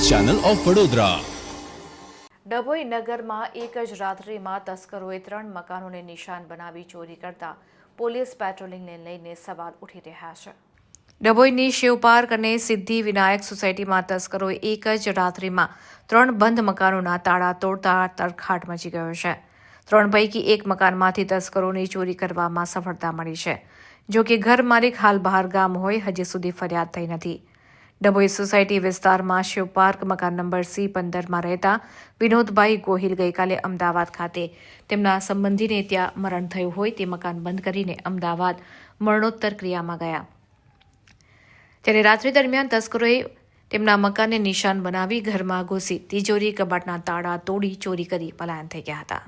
Channel of Vadodara. Dabhoi નગરમાં એક જ રાત્રિમાં તસ્કરોએ 3 મકાનોને નિશાન બનાવી ચોરી કરતા પોલીસ પેટ્રોલિંગને લઈને સવાલ ઉઠી રહ્યા છે। ડભોઈની શિવપાર્ક અને સિદ્ધિ વિનાયક સોસાયટીમાં તસ્કરોએ એક જ રાત્રિમાં 3 બંધ મકાનોના તાળા તોડતા તરખાટ મચી ગયો છે। 3 પૈકી એક મકાનમાંથી તસ્કરોની ચોરી કરવામાં સફળતા મળી છે। જો કે ઘર માલિક હાલ બહાર ગામ હોય હજી સુધી ફરિયાદ થઈ નથી। ડભોઈ સોસાયટી વિસ્તારમાં શિવપાર્ક મકાન નંબર C15માં રહેતા વિનોદભાઈ ગોહિલ ગઈકાલે અમદાવાદ ખાતે તેમના સંબંધીને ત્યાં મરણ થયું હોય તે મકાન બંધ કરીને અમદાવાદ મરણોત્તર ક્રિયામાં ગયા। ત્યારે રાત્રિ દરમિયાન તસ્કરોએ તેમના મકાનને નિશાન બનાવી ઘરમાં ઘૂસી તિજોરી કબાટના તાળા તોડી ચોરી કરી પલાયન થઈ ગયા હતા।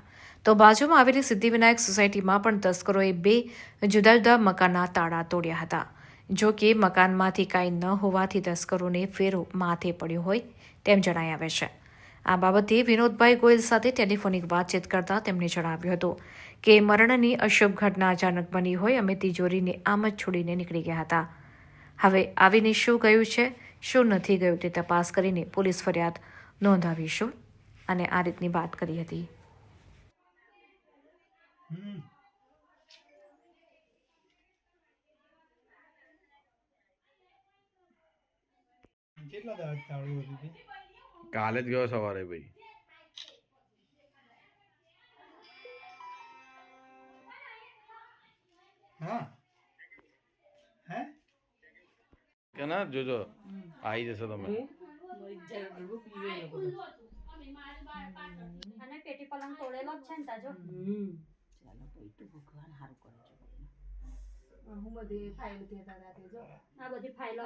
તો બાજુમાં આવેલી સિદ્ધિવિનાયક સોસાયટીમાં પણ તસ્કરોએ 2 જુદા જુદા મકાનના તાળા તોડ્યા હતા। જો કે મકાનમાંથી કાંઈ ન હોવાથી તસ્કરોને ફેરો માથે પડ્યો હોય તેમ જણાઈ આવે છે। આ બાબતે વિનોદભાઈ ગોયલ સાથે ટેલિફોનિક વાતચીત કરતા તેમણે જણાવ્યું હતું કે મરણની અશુભ ઘટના અચાનક બની હોય અમે તિજોરીને આમ જ છોડીને નીકળી ગયા હતા। હવે આવીને શું ગયું છે શું નથી ગયું તે તપાસ કરીને પોલીસ ફરિયાદ નોંધાવીશું અને આ રીતની વાત કરી હતી। કેટલા દાડા ચાલુ હતી? કાલે જ ગયો સવારે ભાઈ। હા હે કે ના જોજો આવી જશો તમે। અને પેટી પલંગ તોડેલો જ છે ને તાજો। ચાલો ભાઈ તો ભગવાન સારું કરે છે। હું બધી ફાઇલ દેતા હતા જો આ બધી ફાઇલો